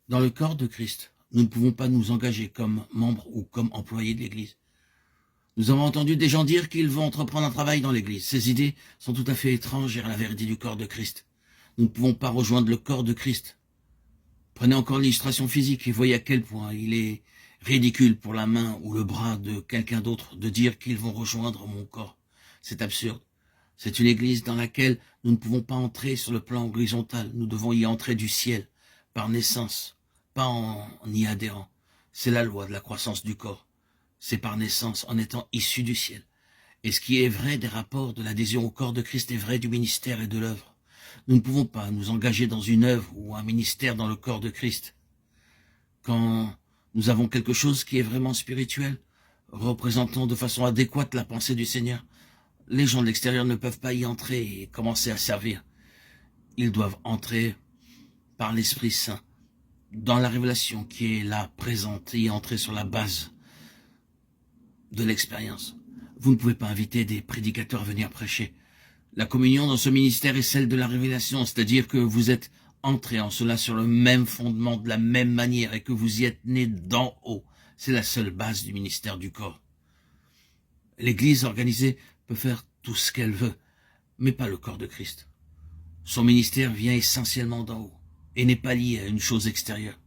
Dans le corps de Christ, nous ne pouvons pas nous engager comme membres ou comme employés de l'Église. Nous avons entendu des gens dire qu'ils vont entreprendre un travail dans l'Église. Ces idées sont tout à fait étrangères à la vérité du corps de Christ. Nous ne pouvons pas rejoindre le corps de Christ. Prenez encore l'illustration physique et voyez à quel point il est ridicule pour la main ou le bras de quelqu'un d'autre de dire qu'ils vont rejoindre mon corps. C'est absurde. C'est une église dans laquelle nous ne pouvons pas entrer sur le plan horizontal. Nous devons y entrer du ciel, par naissance, pas en y adhérant. C'est la loi de la croissance du corps. C'est par naissance, en étant issu du ciel. Et ce qui est vrai des rapports de l'adhésion au corps de Christ est vrai du ministère et de l'œuvre. Nous ne pouvons pas nous engager dans une œuvre ou un ministère dans le corps de Christ. Quand nous avons quelque chose qui est vraiment spirituel, représentant de façon adéquate la pensée du Seigneur, les gens de l'extérieur ne peuvent pas y entrer et commencer à servir. Ils doivent entrer par l'Esprit Saint, dans la révélation qui est là, présente, et y entrer sur la base de l'expérience. Vous ne pouvez pas inviter des prédicateurs à venir prêcher. La communion dans ce ministère est celle de la révélation, c'est-à-dire que vous êtes entrés en cela sur le même fondement, de la même manière, et que vous y êtes nés d'en haut. C'est la seule base du ministère du corps. L'Église organisée peut faire tout ce qu'elle veut, mais pas le corps de Christ. Son ministère vient essentiellement d'en haut, et n'est pas lié à une chose extérieure.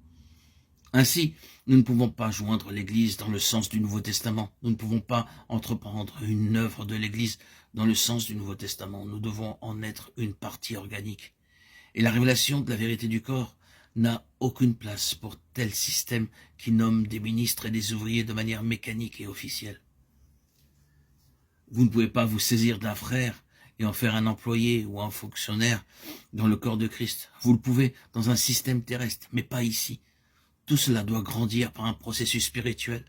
Ainsi, nous ne pouvons pas joindre l'Église dans le sens du Nouveau Testament. Nous ne pouvons pas entreprendre une œuvre de l'Église dans le sens du Nouveau Testament. Nous devons en être une partie organique. Et la révélation de la vérité du corps n'a aucune place pour tel système qui nomme des ministres et des ouvriers de manière mécanique et officielle. Vous ne pouvez pas vous saisir d'un frère et en faire un employé ou un fonctionnaire dans le corps de Christ. Vous le pouvez dans un système terrestre, mais pas ici. Tout cela doit grandir par un processus spirituel.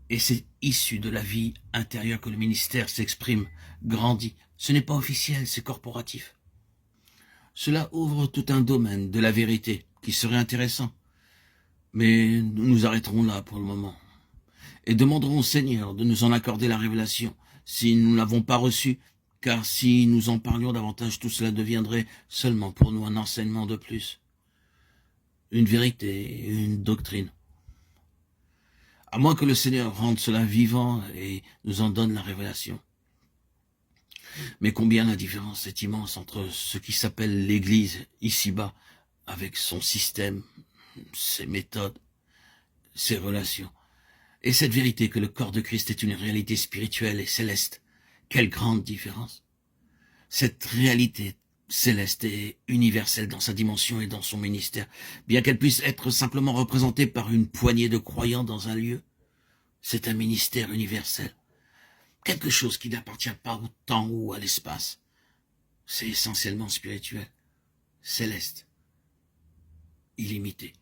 Et c'est issu de la vie intérieure que le ministère s'exprime, grandit. Ce n'est pas officiel, c'est corporatif. Cela ouvre tout un domaine de la vérité qui serait intéressant. Mais nous nous arrêterons là pour le moment. Et demanderons au Seigneur de nous en accorder la révélation si nous ne l'avons pas reçue, car si nous en parlions davantage, tout cela deviendrait seulement pour nous un enseignement de plus. Une vérité, une doctrine. À moins que le Seigneur rende cela vivant et nous en donne la révélation. Mais combien la différence est immense entre ce qui s'appelle l'Église ici-bas, avec son système, ses méthodes, ses relations, et cette vérité que le corps de Christ est une réalité spirituelle et céleste. Quelle grande différence! Cette réalité céleste et universelle dans sa dimension et dans son ministère, bien qu'elle puisse être simplement représentée par une poignée de croyants dans un lieu, c'est un ministère universel. Quelque chose qui n'appartient pas au temps ou à l'espace. C'est essentiellement spirituel, céleste, illimité.